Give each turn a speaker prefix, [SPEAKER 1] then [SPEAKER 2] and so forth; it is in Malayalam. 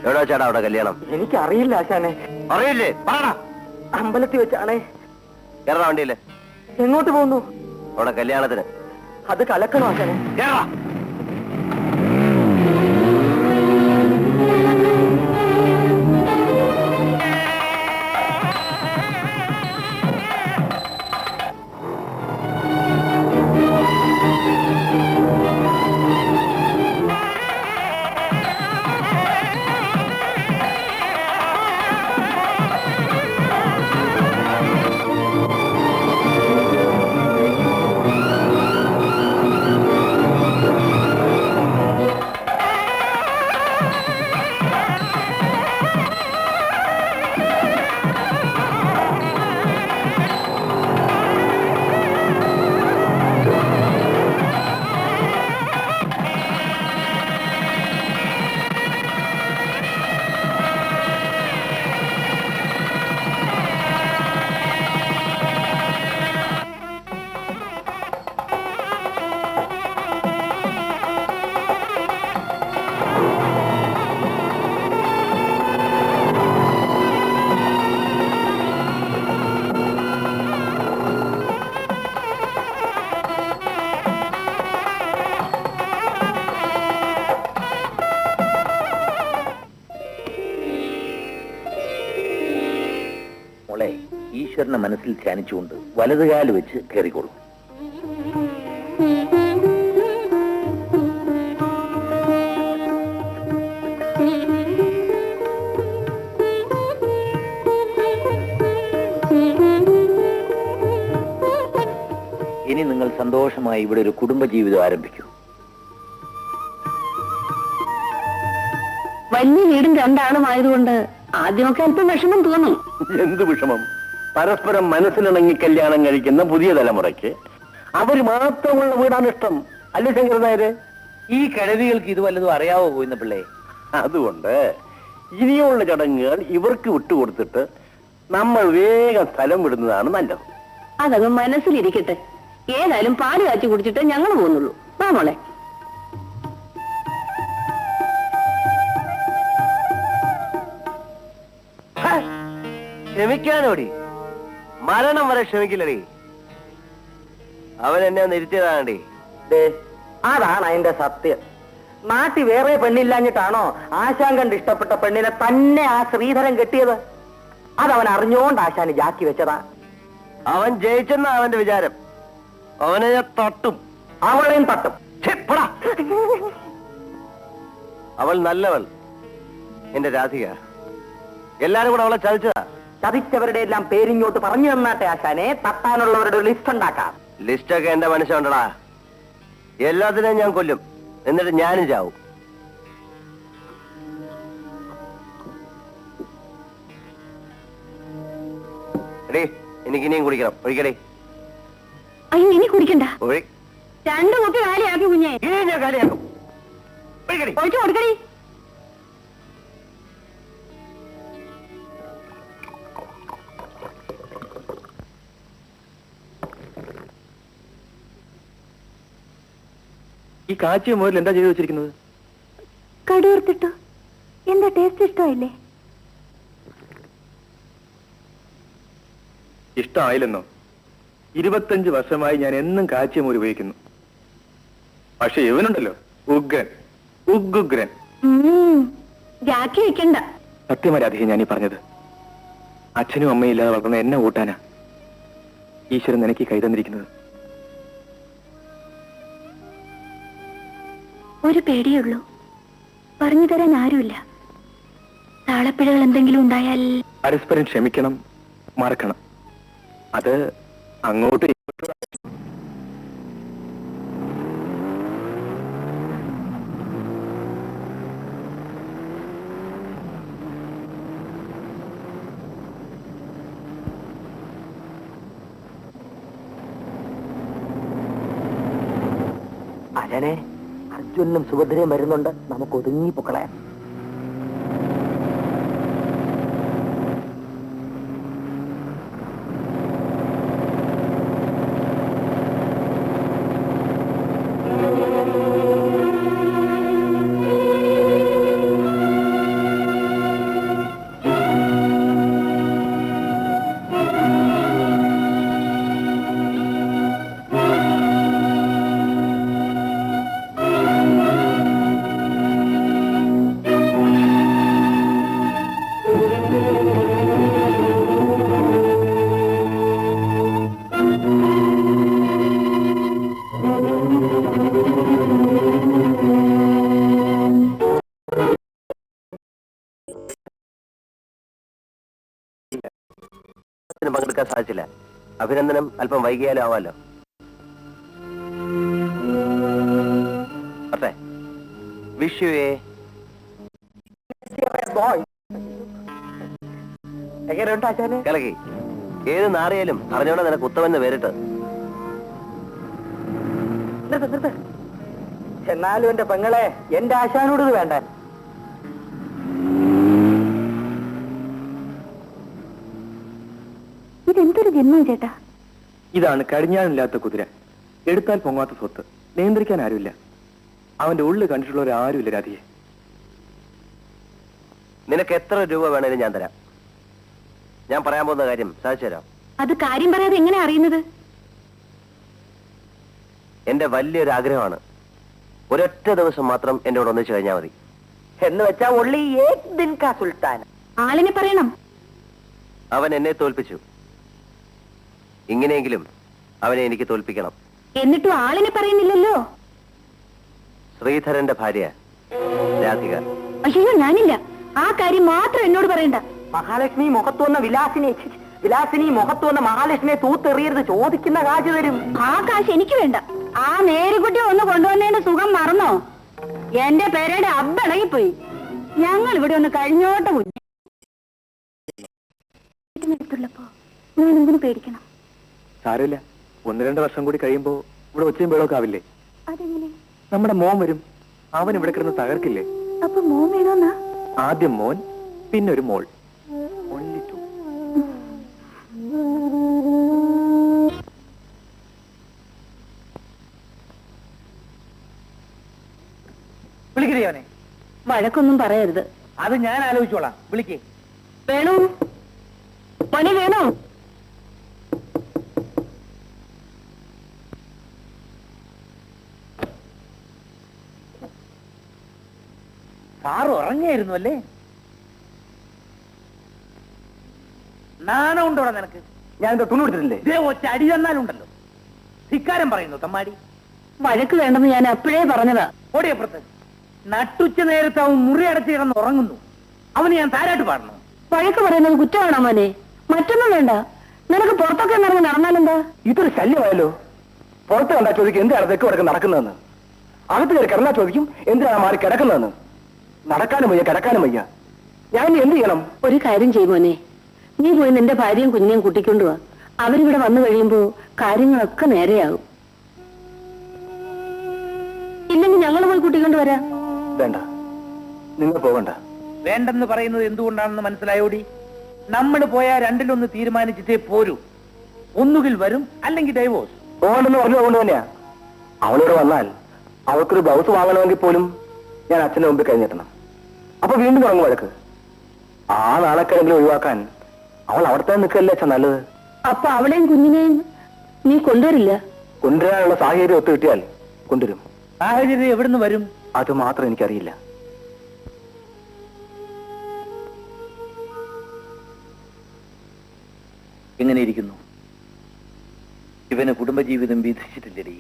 [SPEAKER 1] എവിടെ വെച്ചാടാ അവിടെ കല്യാണം?
[SPEAKER 2] എനിക്കറിയില്ല ആശാനെ.
[SPEAKER 1] അറിയില്ലേ? പറയടാ.
[SPEAKER 2] അമ്പലത്തിൽ വെച്ചാണേ.
[SPEAKER 1] കേരള വണ്ടിയില്ലേ?
[SPEAKER 2] എങ്ങോട്ട് പോകുന്നു?
[SPEAKER 1] അവിടെ കല്യാണത്തിന്.
[SPEAKER 2] അത് കലക്കണോ ആശാനെ?
[SPEAKER 1] കേരള.
[SPEAKER 3] ഈശ്വരനെ മനസ്സിൽ ധ്യാനിച്ചുകൊണ്ട് വലതുകാല് വെച്ച് കയറിക്കൊള്ളു. ഇനി നിങ്ങൾ സന്തോഷമായി ഇവിടെ ഒരു കുടുംബജീവിതം ആരംഭിക്കൂ.
[SPEAKER 4] വലിയ വീടും രണ്ടാളുമായതുകൊണ്ട് ആദ്യമൊക്കെ അല്പം വിഷമം തോന്നും.
[SPEAKER 3] എന്ത് വിഷമം? പരസ്പരം മനസ്സിലിണങ്ങി കല്യാണം കഴിക്കുന്ന പുതിയ തലമുറയ്ക്ക് അവര് മാത്രമുള്ള വീടാണ് ഇഷ്ടം. അല്ലേ ശങ്കരനായര്? ഈ കിഴവികൾക്ക് ഇത് വല്ലതും അറിയാവോ പോയിന്ന പിള്ളേ? അതുകൊണ്ട് ഇനിയുള്ള ചടങ്ങുകൾ ഇവർക്ക് വിട്ടുകൊടുത്തിട്ട് നമ്മൾ വേഗം സ്ഥലം വിടുന്നതാണ് നല്ലത്.
[SPEAKER 4] അതങ്ങ് മനസ്സിലിരിക്കട്ടെ. ഏതായാലും പാല് കാച്ചി കുടിച്ചിട്ട് ഞങ്ങൾ പോകുന്നുള്ളൂ. വാ മോളെ.
[SPEAKER 1] ക്ഷമിക്കാനോടി? മരണം വരെ ക്ഷമിക്കില്ലടി. അവൻ എന്നെ നിർത്തിയതാണടി.
[SPEAKER 2] അതാണ് അതിന്റെ സത്യം. നാട്ടിൽ വേറെ പെണ്ണില്ലാഞ്ഞിട്ടാണോ ആശാൻ കണ്ട് ഇഷ്ടപ്പെട്ട പെണ്ണിനെ തന്നെ ആ ശ്രീധരൻ കെട്ടിയത്? അതവൻ അറിഞ്ഞോണ്ട് ആശാന് ജാക്കി വെച്ചതാ.
[SPEAKER 1] അവൻ ജയിച്ചെന്ന അവന്റെ വിചാരം. അവനെ ഞാൻ തട്ടും,
[SPEAKER 2] അവളെയും തട്ടും.
[SPEAKER 1] അവൾ നല്ലവൾ, എന്റെ രാധിക. എല്ലാരും കൂടെ അവളെ ചതിച്ചതാ.
[SPEAKER 2] ചതിച്ചവരുടെ എല്ലാം പേരിങ്ങോട്ട് പറഞ്ഞു തന്നാട്ടെ ആശാനെ. തട്ടാനുള്ളവരുടെ ഒരു ലിസ്റ്റ് ഉണ്ടാക്കാം.
[SPEAKER 1] ലിസ്റ്റൊക്കെ എന്റെ മനസ്സിലുണ്ടടാ. എല്ലാത്തിനെയും ഞാൻ കൊല്ലും, എന്നിട്ട് ഞാനും ചാവും. എടീ, എനിക്കിനിയും കുടിക്കണം. ഒഴിക്കടേ.
[SPEAKER 4] അയ്യോ, ഇനി കുടിക്കണ്ട.
[SPEAKER 1] ഒഴി.
[SPEAKER 4] 2 കുപ്പി കാലിയാക്കി കുഞ്ഞേ.
[SPEAKER 1] ഇനി ഞാൻ കാലിയാക്കും. ഒഴിക്കടി.
[SPEAKER 4] ഒഴിച്ചു കൊടുക്കടി.
[SPEAKER 3] ഈ കാച്ചിയ മുതൽ എന്താ ചെയ്തു വെച്ചിരിക്കുന്നത്?
[SPEAKER 4] കടുവർത്തിട്ടോ? എന്താ ടേസ്റ്റ് ഇഷ്ടമായില്ലേ?
[SPEAKER 3] ഇഷ്ടമായില്ലെന്നോ? 25 വർഷമായി ഞാൻ എന്നും കാച്ചിയ മോര് ഉപയോഗിക്കുന്നു. പക്ഷെ ഇവനുണ്ടല്ലോ, ഉഗ്രൻ, ഉഗ്ഗ്രൻ.
[SPEAKER 4] ജാക്കി വെക്കണ്ട.
[SPEAKER 3] സത്യമരാധികം ഞാനീ പറഞ്ഞത്. അച്ഛനും അമ്മയും ഇല്ലാതെ വളർന്ന എന്നെ കൂട്ടാനാ ഈശ്വരൻ എനിക്ക് കൈ തന്നിരിക്കുന്നത്.
[SPEAKER 4] ഒരു പേടിയുള്ളൂ, പറഞ്ഞു തരാൻ ആരുമില്ല. താളപ്പിഴകൾ എന്തെങ്കിലും ഉണ്ടായാൽ
[SPEAKER 3] പരസ്പരം ക്ഷമിക്കണം, മറക്കണം. അത് അങ്ങോട്ട്
[SPEAKER 2] അജനെ, അർജുനും സുഭദ്രയും വരുന്നുണ്ട്. നമുക്ക് ഒതുങ്ങി പൊക്കളയാം.
[SPEAKER 1] എടുക്കാൻ സാധിച്ചില്ല. അഭിനന്ദനം അല്പം വൈകിയാലും ആവാലോ. അതെ, വിഷ് യു എ
[SPEAKER 2] ബോയ്. എങ്ങനെയുണ്ട് ആശാനെ?
[SPEAKER 1] കലകി. ഏത് നാറിയാലും അവനോട് നിനക്ക് ഉത്തമെന്ന് പേരിട്ട്.
[SPEAKER 2] നിർത്ത്. എന്നാലും എന്റെ പെങ്ങളെ എന്റെ ആശാനോട് ഇത് വേണ്ട.
[SPEAKER 4] ഇതെന്തൊരു ജന്മം ചേട്ടാ.
[SPEAKER 5] ഇതാണ് കടിഞ്ഞാണില്ലാത്ത കുതിര, എടുത്താൽ പൊങ്ങാത്ത സ്വത്ത്, നിയന്ത്രിക്കാൻ ആരുമില്ല. അവന്റെ ഉള്ളിൽ കണ്ടിട്ടുള്ളവർ ആരുമില്ല രാധിയെ.
[SPEAKER 1] നിനക്ക് എത്ര രൂപ വേണേലും ഞാൻ തരാം. ഞാൻ പറയാൻ പോകുന്ന കാര്യം സാധിച്ചു തരാം.
[SPEAKER 4] അത് കാര്യം പറയാതെ എങ്ങനെ അറിയുന്നത്?
[SPEAKER 1] എന്റെ വലിയൊരു ആഗ്രഹമാണ്. ഒരൊറ്റ ദിവസം മാത്രം എന്റെ കൂടെ ഒന്നിച്ചു കഴിഞ്ഞാൽ മതി.
[SPEAKER 2] എന്ന് വെച്ചാ ഒള്ളി ഏക് ദിൻ കാ സുൽത്താൻ.
[SPEAKER 4] ആളിനെ പറയണം.
[SPEAKER 1] അവൻ എന്നെ തോൽപ്പിച്ചു. ഇങ്ങനെയെങ്കിലും അവനെ എനിക്ക് തോൽപ്പിക്കണം.
[SPEAKER 4] എന്നിട്ടും ആളിനെ പറയുന്നില്ലല്ലോ.
[SPEAKER 1] ശ്രീധരന്റെ ഭാര്യ രാധിക.
[SPEAKER 4] അയ്യോ, ഞാനില്ല. ആ കാര്യം മാത്രം എന്നോട് പറയണ്ട.
[SPEAKER 2] മഹാലക്ഷ്മി മുഖത്ത് വന്ന വിലാസിനി മുഖത്ത് വന്ന മഹാലക്ഷ്മിയെ തൂത്തെറിയരുത്. ചോദിക്കുന്ന കാശ് തരും.
[SPEAKER 4] ആ കാശ് എനിക്ക് വേണ്ട. ആ നേരുകുട്ടി ഒന്ന് കൊണ്ടുവന്നതിന്റെ സുഖം മറന്നോ? എന്റെ പേരുടെ അബ്ബിളകിപ്പോയി. ഞങ്ങൾ ഇവിടെ ഒന്ന് കഴിഞ്ഞോട്ട് വീട്ടിനടുത്തുള്ളപ്പോ ഞാൻ എന്തിനു പേടിക്കണം?
[SPEAKER 5] സാരമില്ല, 1-2 വർഷം കൂടി കഴിയുമ്പോ ഇവിടെ ഒച്ചയും ബഹളമൊക്കെ ആവില്ലേ?
[SPEAKER 4] അതെങ്ങനെ?
[SPEAKER 5] നമ്മുടെ മോൻ വരും, അവൻ ഇവിടെ കിടന്ന് തകർക്കില്ലേ?
[SPEAKER 4] അപ്പൊ മോൻ വേണോന്നാ?
[SPEAKER 5] ആദ്യം മോൻ, പിന്നെ ഒരു മോൾ. Only two.
[SPEAKER 2] വിളിക്കണേ അവനെ.
[SPEAKER 4] വഴക്കൊന്നും പറയരുത്.
[SPEAKER 2] അത് ഞാൻ ആലോചിച്ചോളാം. വിളിക്കേ.
[SPEAKER 4] വേണു, പണി വേണോ?
[SPEAKER 2] സാറ് ഉറങ്ങിയായിരുന്നു അല്ലേ? നാണം ഉണ്ടോടാ നിനക്ക്?
[SPEAKER 5] ഞാൻ എന്താ തുണി കൊടുത്തിട്ടില്ലേ?
[SPEAKER 2] ഇതേ ഒറ്റ അടി തന്നാലുണ്ടല്ലോ. ധിക്കാരം പറയുന്നു തമ്മാടി.
[SPEAKER 4] വഴക്ക് വേണ്ടെന്ന് ഞാൻ അപ്പോഴേ പറഞ്ഞതാ.
[SPEAKER 2] ഓടിയപ്പുറത്ത് നട്ടുച്ച നേരത്ത് അവൻ മുറി അടച്ച് കിടന്ന് ഉറങ്ങുന്നു. അവന് ഞാൻ താരാട്ട് പാടണം.
[SPEAKER 4] വഴക്ക് പറയുന്നത് കുറ്റമാണോ മോനെ? മറ്റൊന്നും വേണ്ട. നിനക്ക് പുറത്തൊക്കെ നിറങ്ങി നടന്നാലെന്താ?
[SPEAKER 5] ഇതൊരു ശല്യമായല്ലോ. പുറത്ത് കണ്ടാ ചോദിക്കും എന്തിനാണ് തെക്ക് വടക്ക് നടക്കുന്നതെന്ന്. അകത്ത് കയറി കിടന്നാ ചോദിക്കും എന്തിനാണ് മാറി കിടക്കുന്നതെന്ന്. നടക്കാനും വയ്യ, കിടക്കാനും വയ്യ. ഞാൻ ഇനി എന്ത് ചെയ്യണം?
[SPEAKER 4] ഒരു കാര്യം ചെയ്യും മോനെ, നീ പോയി നിന്റെ ഭാര്യയും കുഞ്ഞിനെയും കൂട്ടിക്കൊണ്ടുവാ. അവരിവിടെ വന്നു കഴിയുമ്പോ കാര്യങ്ങളൊക്കെ നേരെയാകും. ഇല്ലെങ്കിൽ ഞങ്ങൾ പോയി കൂട്ടിക്കൊണ്ടുവരാം.
[SPEAKER 5] വേണ്ട, നിങ്ങൾ പോകണ്ട.
[SPEAKER 2] വേണ്ടെന്ന് പറയുന്നത് എന്തുകൊണ്ടാണെന്ന് മനസ്സിലായോടി? നമ്മൾ പോയാൽ രണ്ടിലൊന്ന് തീരുമാനിച്ചിട്ടേ പോരൂ. ഒന്നുകിൽ വരും, അല്ലെങ്കിൽ ഡൈവോഴ്സ്.
[SPEAKER 5] പോകണ്ടെന്ന് പറഞ്ഞു കൊണ്ട് തന്നെയാ. അവളിവിടെ വന്നാൽ അവൾക്കൊരു ബ്ലൗസ് വാങ്ങണമെങ്കിൽ പോലും ഞാൻ അച്ഛന്റെ മുമ്പിൽ കഴിഞ്ഞെത്തണം. അപ്പൊ വീണ്ടും തുടങ്ങും വഴക്ക്. ആ നാളെക്കെങ്കിലും ഒഴിവാക്കാൻ അവൾ അവിടെ തന്നെ നിൽക്കല്ലേ അച്ഛൻ നല്ലത്.
[SPEAKER 4] അപ്പൊ അവളെയും കുഞ്ഞിനെയും നീ കൊണ്ടുവരില്ല?
[SPEAKER 5] കൊണ്ടുവരാനുള്ള സാഹചര്യം ഒത്തു കിട്ടിയാൽ കൊണ്ടുവരും.
[SPEAKER 2] സാഹചര്യം എവിടുന്ന് വരും?
[SPEAKER 5] അത് മാത്രം എനിക്കറിയില്ല.
[SPEAKER 2] എങ്ങനെ ഇരിക്കുന്നു? ഇവന് കുടുംബജീവിതം വീതിച്ചിട്ടില്ലടി.